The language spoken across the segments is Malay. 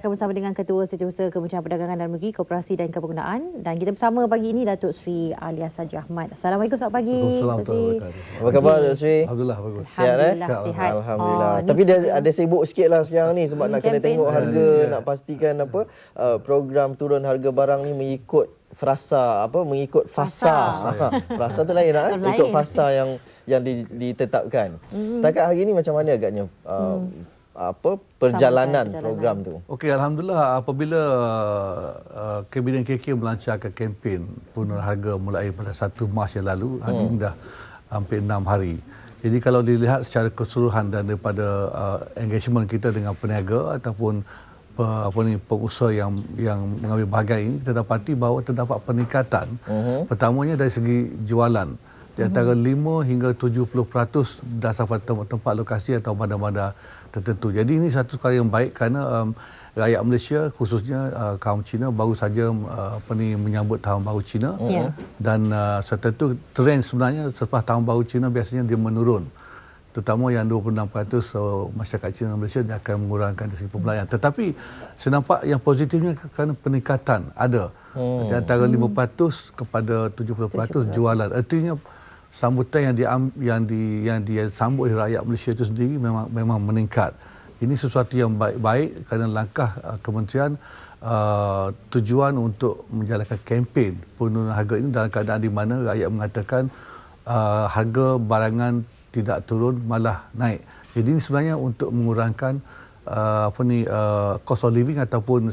Akan bersama dengan Ketua Setiausaha Kementerian Perdagangan Dalam Negeri, Koperasi dan Kepengurusan, dan kita bersama pagi ini Datuk Sri Alias Haji Ahmad. Assalamualaikum, selamat pagi. Apa khabar Datuk Sri? Alhamdulillah bagus. Sihat Sihat. Alhamdulillah. Tapi dia ada sibuk sikit lah sekarang ni sebab nak kena tengok harga, nak pastikan program turun harga barang ni mengikut mengikut fasa. Fasa tu lain lah, ikut fasa yang ditetapkan. Setakat hari ni macam mana agaknya perjalanan program tu? Okey, alhamdulillah apabila Kabinet KK melancarkan kempen penurunan harga mulai pada 1 Mac yang lalu, hari ini dah hampir 6 hari. Jadi kalau dilihat secara keseluruhan dan daripada engagement kita dengan peniaga ataupun pengusaha yang mengambil bahagian ini, kita dapati bahawa terdapat peningkatan. Pertamanya dari segi jualan di antara 5 hingga 70% berdasar pada tempat lokasi atau mana-mana tertentu. Jadi ini satu perkara yang baik kerana rakyat Malaysia khususnya kaum Cina baru saja menyambut tahun baru Cina dan setentu trend sebenarnya selepas tahun baru Cina biasanya dia menurun. Terutama yang 26% masyarakat Cina dan Malaysia dia akan mengurangkan dari segi pembelajaran. Tetapi saya nampak yang positifnya kerana peningkatan ada di antara 5% kepada 70% jualan. Artinya sambutan yang disambut oleh rakyat Malaysia itu sendiri memang meningkat. Ini sesuatu yang baik kerana langkah kementerian tujuan untuk menjalankan kempen penurunan harga ini dalam keadaan di mana rakyat mengatakan harga barangan tidak turun malah naik. Jadi ini sebenarnya untuk mengurangkan cost of living ataupun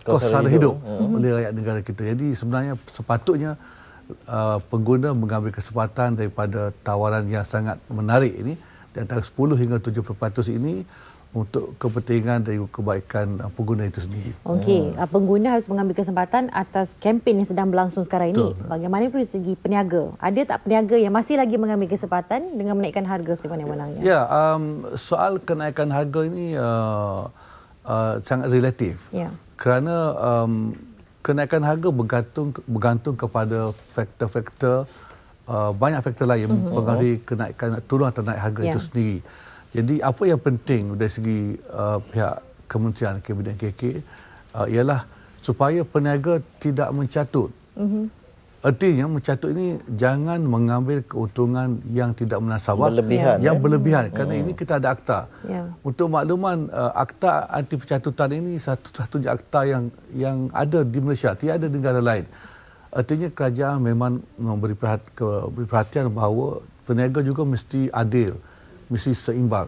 kos sara hidup oleh rakyat negara kita. Jadi sebenarnya sepatutnya pengguna mengambil kesempatan daripada tawaran yang sangat menarik ini di antara 10 hingga 70% ini untuk kepentingan dan kebaikan pengguna itu sendiri. Okey, pengguna harus mengambil kesempatan atas kempen yang sedang berlangsung sekarang ini. Betul. Bagaimana dari segi peniaga? Ada tak peniaga yang masih lagi mengambil kesempatan dengan menaikkan harga sebenarnya? Ya, soal kenaikan harga ini sangat relatif. Ya. Kerana kenaikan harga bergantung kepada faktor-faktor banyak faktor lain yang mempengaruhi kenaikan turun atau naik harga itu sendiri. Jadi apa yang penting dari segi pihak Kementerian Kabinet KK ialah supaya peniaga tidak mencatut. Artinya mencatut ini jangan mengambil keuntungan yang tidak munasabah, berlebihan. Kerana ini kita ada akta. Untuk makluman, akta anti pencatutan ini satu-satunya akta yang ada di Malaysia, tiada negara lain. Artinya kerajaan memang memberi perhatian bahawa peniaga juga mesti adil, mesti seimbang,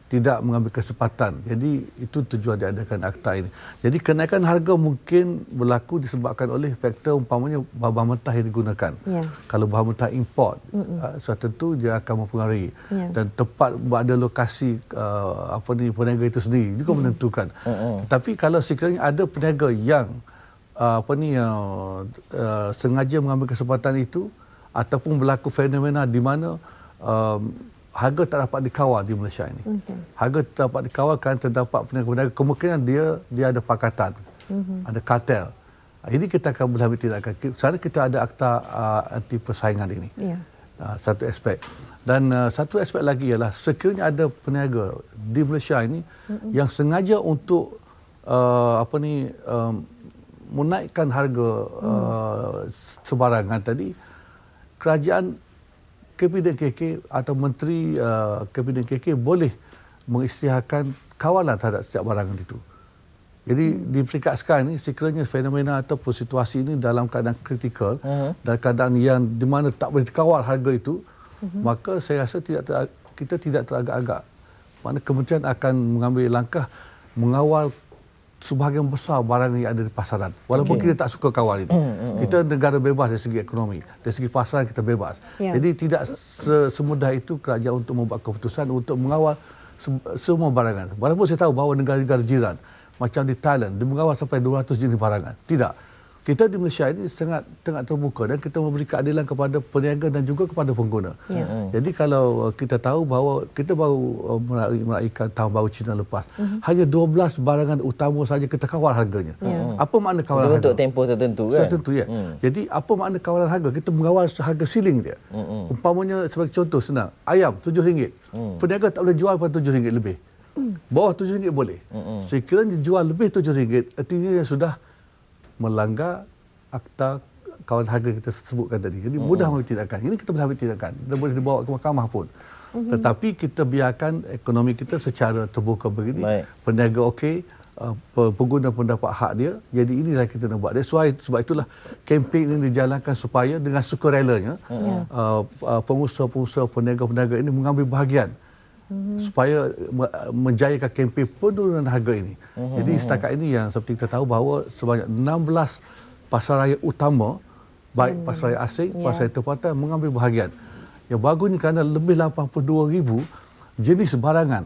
tidak mengambil kesempatan. Jadi itu tujuan diadakan akta ini. Jadi kenaikan harga mungkin berlaku disebabkan oleh faktor umpamanya bahan mentah yang digunakan. Kalau bahan mentah import, suatu tentu dia akan mempengaruhi. Dan tempat berada lokasi peniaga itu sendiri juga menentukan. Tapi kalau sekiranya ada peniaga yang sengaja mengambil kesempatan itu ataupun berlaku fenomena di mana harga tak dapat dikawal di Malaysia ini. Harga tak dapat dikawal kerana terdapat peniaga-peniaga, kemungkinan dia ada pakatan, ada kartel. Ini kita akan berhambat tindakan. Sekarang kita ada akta anti persaingan ini. Satu aspek. Dan satu aspek lagi ialah sekiranya ada peniaga di Malaysia ini yang sengaja untuk menaikkan harga sebarangan tadi, kerajaan Kabinet KK atau Menteri Kabinet KK boleh mengisytiharkan kawalan terhadap setiap barangan itu. Jadi di peringkat sekarang ini, sekiranya fenomena ataupun situasi ini dalam keadaan kritikal, dalam keadaan yang di mana tak boleh dikawal harga itu, maka saya rasa kita tidak teragak-agak. Maknanya kementerian akan mengambil langkah mengawal sebahagian besar barang yang ada di pasaran. Walaupun kita tak suka kawal ini. Kita negara bebas dari segi ekonomi. Dari segi pasaran kita bebas. Jadi tidak semudah itu kerajaan untuk membuat keputusan untuk mengawal semua barangan. Walaupun saya tahu bahawa negara-negara jiran macam di Thailand, dia mengawal sampai 200 jenis barangan. Tidak. Kita di Malaysia ini sangat terbuka dan kita memberi keadilan kepada peniaga dan juga kepada pengguna. Jadi kalau kita tahu bahawa kita baru meraihkan tahun baru Cina lepas, hanya 12 barangan utama saja kita kawal harganya. Apa makna kawalan harga? Untuk tempoh tertentu kan? Tertentu, ya. Jadi apa makna kawalan harga? Kita mengawal harga siling dia. Umpamanya sebagai contoh senang, ayam RM7. Peniaga tak boleh jual pada RM7 lebih. Bawah RM7 boleh. Sekiranya jual lebih RM7, artinya sudah melanggar akta kawalan harga kita sebutkan tadi. Jadi mudah mengambil tindakan. Ini kita boleh ambil tindakan. Kita boleh dibawa ke mahkamah pun. Tetapi kita biarkan ekonomi kita secara terbuka begini. Peniaga okey, pengguna pun dapat hak dia. Jadi inilah kita nak buat. Sebab itulah kempen ini dijalankan supaya dengan sukarelanya pengusaha-pengusaha, peniaga-peniaga ini mengambil bahagian supaya menjayakan kempen penurunan harga ini. Jadi setakat ini yang seperti kita tahu bahawa sebanyak 16 pasaraya utama, baik pasaraya asing, pasaraya tempatan mengambil bahagian. Yang bagusnya kerana lebih 82,000 jenis barangan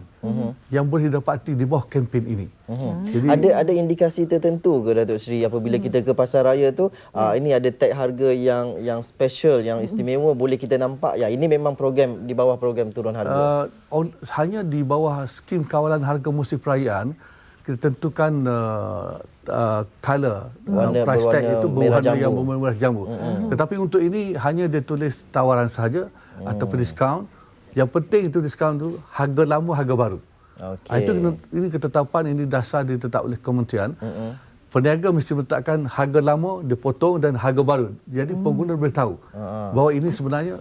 yang boleh didapati di bawah kempen ini. Jadi ada indikasi tertentu ke Datuk Seri apabila kita ke pasaraya tu ini ada tag harga yang special, yang istimewa, boleh kita nampak ya ini memang program di bawah program turun harga. Hanya di bawah skim kawalan harga musim perayaan kita tentukan color price tag itu berwarna yang bermerah jambu. Tetapi untuk ini hanya dia tulis tawaran sahaja ataupun diskaun. Yang penting itu diskaun tu harga lama, harga baru. Itu ini ketetapan, ini dasar ditetap oleh kementerian. Peniaga mesti meletakkan harga lama dipotong dan harga baru. Jadi pengguna boleh tahu bahawa ini sebenarnya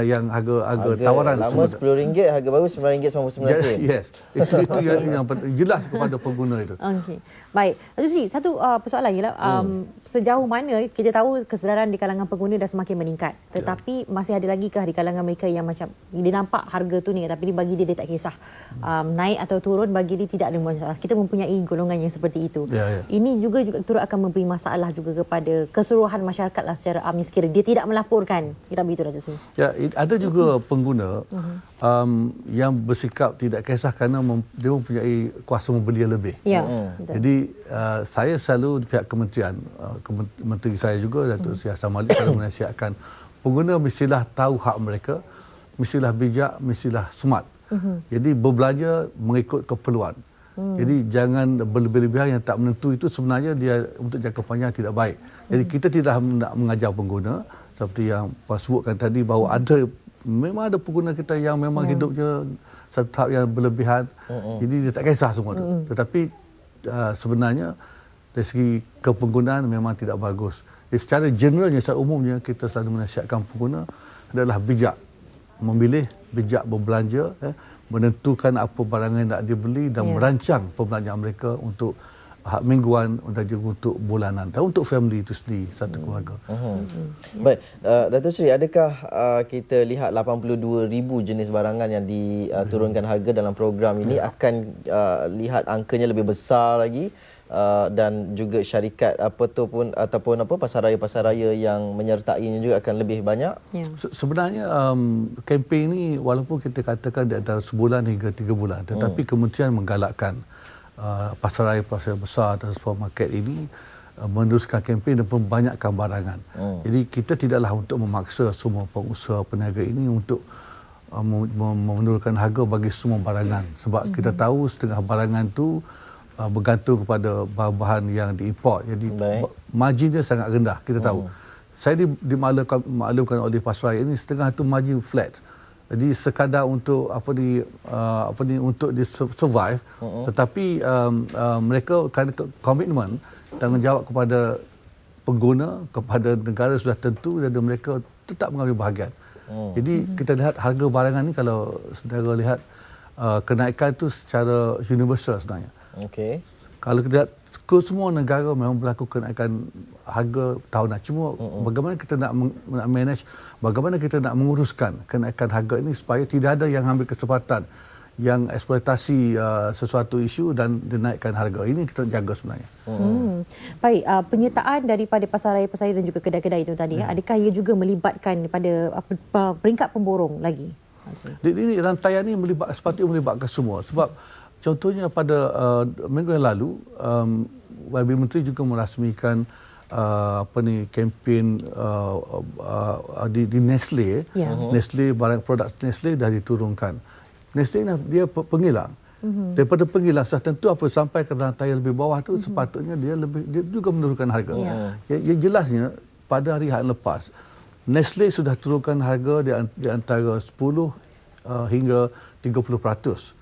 yang harga tawaran lama RM10, harga baru RM9.99. Yes. Itu yang jelas kepada pengguna itu. Okey. Baik. Datuk Seri, satu persoalan ialah sejauh mana kita tahu kesedaran di kalangan pengguna dah semakin meningkat. Tetapi masih ada lagi ke di kalangan mereka yang macam dia nampak harga tu ni tapi bagi dia tak kisah. Naik atau turun bagi dia tidak ada masalah. Kita mempunyai golongan yang seperti itu. Ini juga turut akan memberi masalah juga kepada keseluruhan masyarakat lah secara amnya sekiranya dia tidak melaporkan. Tidak begitu Datuk Seri? Ya, ada juga pengguna yang bersikap tidak kisah kerana dia mempunyai kuasa membeli yang lebih. Jadi saya selalu di pihak kementerian, menteri saya juga Datuk Seri Hassan Malik selalu menasihatkan pengguna mestilah tahu hak mereka, mestilah bijak, mestilah smart. Jadi berbelanja mengikut keperluan. Jadi jangan berlebih-lebihan yang tak menentu, itu sebenarnya dia untuk jangka panjang tidak baik. Jadi kita tidak nak mengajar pengguna seperti yang Puan sebutkan tadi bahawa memang ada pengguna kita yang memang hidupnya satu tahap yang berlebihan. Jadi dia tak kisah semua tu. Tetapi sebenarnya dari segi kepenggunaan memang tidak bagus. Jadi secara generalnya, secara umumnya kita selalu menasihatkan pengguna adalah bijak memilih, bijak berbelanja, menentukan apa barangan yang nak dibeli dan merancang perbelanjaan mereka untuk hak mingguan dan juga untuk bulanan dan untuk family itu sendiri, satu keluarga. Baik, Datuk Seri, adakah kita lihat 82,000 jenis barangan yang diturunkan harga dalam program ini akan lihat angkanya lebih besar lagi dan juga syarikat ataupun pasaraya-pasaraya yang menyertainya juga akan lebih banyak? Sebenarnya kempen ini walaupun kita katakan di antara sebulan hingga 3 bulan, tetapi kementerian menggalakkan pasaraya-pasaraya besar atau supermarket ini meneruskan kempen dan membanyakkan barangan. Jadi kita tidaklah untuk memaksa semua pengusaha peniaga ini untuk menurunkan harga bagi semua barangan. Sebab kita tahu setengah barangan tu bergantung kepada bahan-bahan yang diimport. Jadi marginnya sangat rendah, kita tahu. Saya dimaklumkan oleh pasaraya ini setengah tu margin flat. Jadi sekadar untuk untuk di survive, tetapi mereka kerana komitmen tanggungjawab kepada pengguna, kepada negara sudah tentu dan mereka tetap mengambil bahagian. Jadi kita lihat harga barangan ni, kalau saudara lihat kenaikan itu secara universal sebenarnya. Kalau kita lihat semua negara memang berlaku kenaikan harga tahunan. Cuma bagaimana kita nak manage, bagaimana kita nak menguruskan kenaikan harga ini supaya tidak ada yang ambil kesempatan, yang eksploitasi sesuatu isu dan dinaikkan harga. Ini kita jaga sebenarnya. Baik, penyertaan daripada pasaraya-pasaraya dan juga kedai-kedai itu tadi, adakah ia juga melibatkan pada peringkat pemborong lagi? Ini rantaian ini sepatutnya melibatkan semua. Sebab contohnya pada minggu yang lalu, YB Menteri juga merasmikan kempen di Nestle. Nestle, barang produk Nestle dah diturunkan. Nestle dia penghilang. Daripada penghilang sudah tentu apa sampai ke rantai lebih bawah tu sepatutnya dia juga menurunkan harga. Yang jelasnya pada hari yang lepas Nestle sudah turunkan harga di antara 10 hingga 30%.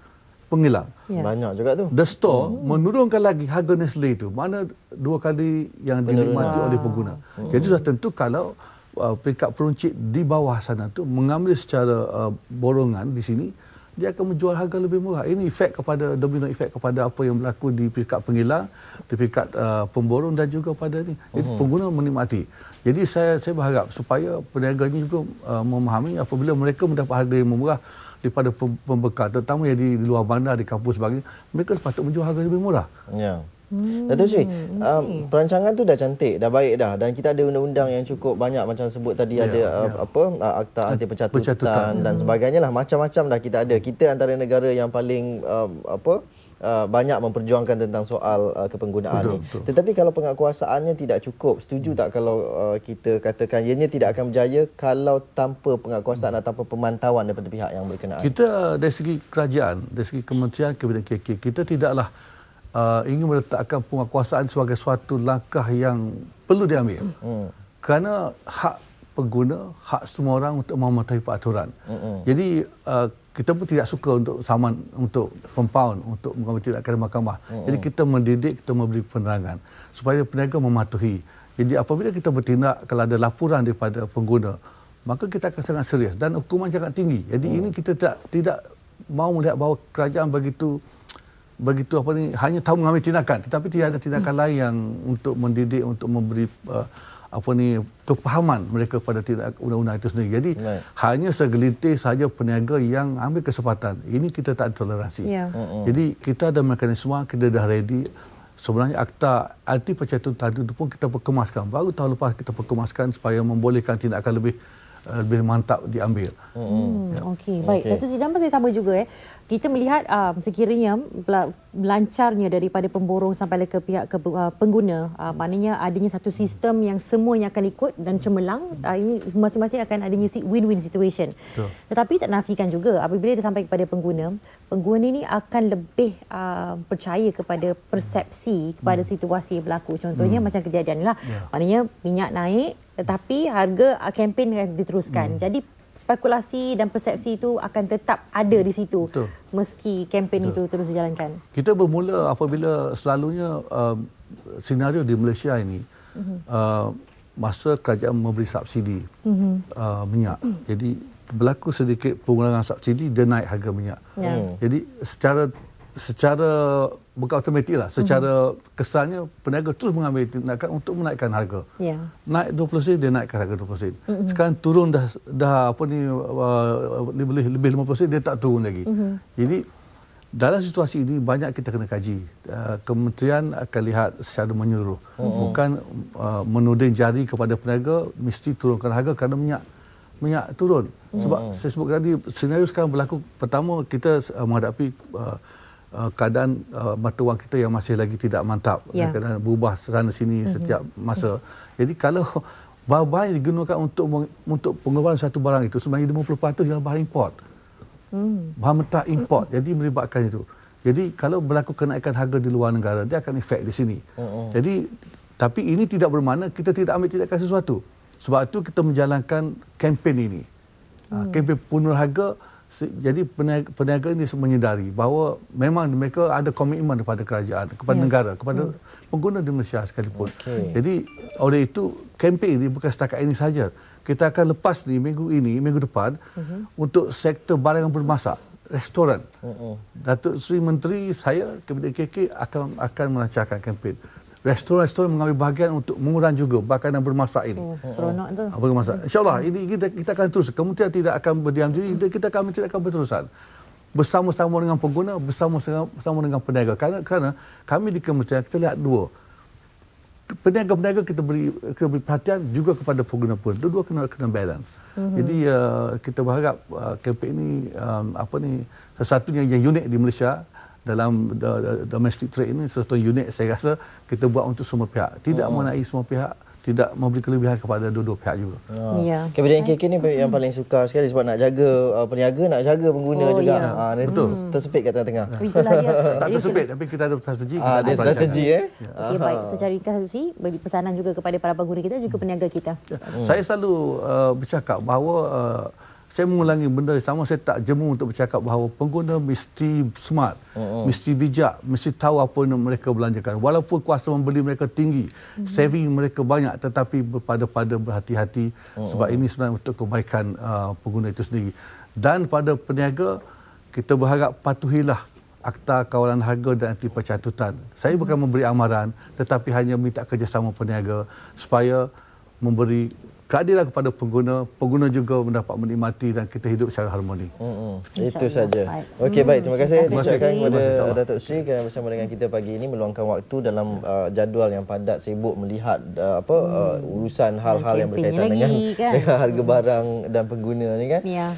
pengilang. Ya. Banyak juga tu. The Store menurunkan lagi harga Nestle itu. Mana 2 kali yang dinikmati oleh pengguna. Jadi sudah tentu kalau peringkat peruncit di bawah sana tu mengambil secara borongan di sini, dia akan menjual harga lebih murah. Ini efek kepada domino efek kepada apa yang berlaku di peringkat pengilang, di peringkat pemborong dan juga pada ni. Jadi pengguna menikmati. Jadi saya berharap supaya peniaga ini juga memahami apabila mereka mendapat harga yang murah daripada pembekal, terutama yang di luar bandar, di kampus sebagainya, mereka sepatut menjual harga lebih murah. Ya. Datuk Sri, perancangan tu dah cantik, dah baik dah, dan kita ada undang-undang yang cukup banyak macam sebut tadi, ada akta anti pencatutan dan sebagainya lah, macam-macam dah kita ada. Kita antara negara yang paling banyak memperjuangkan tentang soal kepenggunaan ni. Betul. Tetapi kalau penguasaannya tidak cukup, setuju tak kalau kita katakan ianya tidak akan berjaya kalau tanpa penguasaan atau tanpa pemantauan daripada pihak yang berkenaan? Kita dari segi kerajaan, dari segi Kementerian Kabinet KK, kita tidaklah ingin meletakkan penguasaan sebagai suatu langkah yang perlu diambil. Kerana hak pengguna, hak semua orang untuk mematuhi peraturan. Jadi kita pun tidak suka untuk saman, untuk compound, untuk mengambil tindakan di mahkamah. Jadi kita mendidik, kita memberi penerangan supaya peniaga mematuhi. Jadi apabila kita bertindak, kalau ada laporan daripada pengguna, maka kita akan sangat serius dan hukuman sangat tinggi. Jadi ini kita tidak mau melihat bahawa kerajaan begitu hanya tahu mengambil tindakan, tetapi tidak ada tindakan lain yang untuk mendidik, untuk memberi kepahaman mereka pada undang-undang itu sendiri. Jadi hanya segelintir sahaja peniaga yang ambil kesempatan. Ini kita tak ada toleransi. Jadi kita ada mekanisme, kita dah ready. Sebenarnya akta anti pencatutan itu pun kita perkemaskan. Baru tahun lepas kita perkemaskan supaya membolehkan tindakan lebih mantap diambil. Okey, baik. Datuk Sri, dan saya sama juga kita melihat sekiranya lancarnya daripada pemborong sampai ke pihak pengguna, maknanya adanya satu sistem yang semuanya akan ikut dan cemerlang, ini masing-masing akan adanya win-win situation. Betul. Tetapi tak nafikan juga apabila dia sampai kepada pengguna ini akan lebih percaya kepada persepsi kepada situasi yang berlaku. Contohnya macam kejadian lah. Maknanya minyak naik tetapi harga kempen akan diteruskan. Jadi spekulasi dan persepsi itu akan tetap ada di situ. Betul. Meski kempen itu terus dijalankan. Kita bermula apabila selalunya senario di Malaysia ini masa kerajaan memberi subsidi minyak. Jadi berlaku sedikit pengurangan subsidi, dia naik harga minyak. Jadi secara bukan automatik lah, secara kesannya peniaga terus mengambil tindakan untuk menaikkan harga. Naik 20 sen, dia naikkan harga 20 sen. Sekarang turun dah lebih 50 sen, dia tak turun lagi. Jadi dalam situasi ini banyak kita kena kaji. Kementerian akan lihat secara menyeluruh. Bukan menuding jari kepada peniaga mesti turunkan harga kerana minyak turun. Sebab saya sebut tadi, senario sekarang berlaku. Pertama, kita menghadapi keadaan mata wang kita yang masih lagi tidak mantap. Kadang berubah sana sini setiap masa. Jadi kalau bahan yang digunakan untuk pengeluaran satu barang itu sebenarnya 50% ialah bahan import. Bahan mentah import. Jadi melibatkan itu. Jadi kalau berlaku kenaikan harga di luar negara, dia akan efek di sini. Jadi tapi ini tidak bermakna kita tidak ambil tindakan sesuatu. Sebab itu kita menjalankan kempen ini. Kempen punur harga. Jadi peniaga ini menyedari bahawa memang mereka ada komitmen kepada kerajaan, kepada negara, kepada pengguna di Malaysia sekalipun. Jadi oleh itu kempen ini bukan setakat ini saja. Kita akan lepas ni minggu depan untuk sektor barang yang bermasak, restoran. Datuk Seri Menteri saya Kabinet KK akan melancarkan kempen. Restoran-restoran mengambil bahagian untuk mengurang juga makanan bermasak ini. Seronok tu. Bermasak. InsyaAllah ini kita akan terus. Kementerian tidak akan berdiam diri. Kita akan berterusan. Bersama-sama dengan pengguna, bersama-sama dengan peniaga. Kerana kami di kementerian kita lihat dua. Peniaga-peniaga kita beri perhatian juga kepada pengguna pun. Dua-dua kena balance. Jadi kita berharap kempen ini sesuatu yang unik di Malaysia. Dalam domestic trade ini sesuatu unik, saya rasa kita buat untuk semua pihak. Tidak mengenai semua pihak, tidak memberi kelebihan kepada dua-dua pihak juga. Kabinet KK ni yang paling sukar sekali sebab nak jaga peniaga, nak jaga pengguna juga. Betul. Tersepit kat tengah-tengah. Itulah dia. Tak tersepit tapi kita ada strategi. Ada strategi Okey, baik. Secara ringkas Susi, bagi pesanan juga kepada para pengguna kita juga peniaga kita. Saya selalu bercakap bahawa saya mengulangi benda sama, saya tak jemu untuk bercakap bahawa pengguna mesti smart, mesti bijak, mesti tahu apa yang mereka belanjakan. Walaupun kuasa membeli mereka tinggi, saving mereka banyak, tetapi berpada-pada berhati-hati sebab ini sebenarnya untuk kebaikan pengguna itu sendiri. Dan pada peniaga, kita berharap patuhilah Akta Kawalan Harga dan Anti Pencatutan. Saya bukan memberi amaran, tetapi hanya minta kerjasama peniaga supaya memberi keadilan kepada pengguna, pengguna juga mendapat menikmati dan kita hidup secara harmoni. Itu saja. Okey, baik. Terima kasih diucapkan kepada Datuk Sri kerana bersama dengan kita pagi ini meluangkan waktu dalam jadual yang padat sibuk melihat urusan hal-hal yang berkaitan dengan harga barang dan pengguna ni kan. Ya.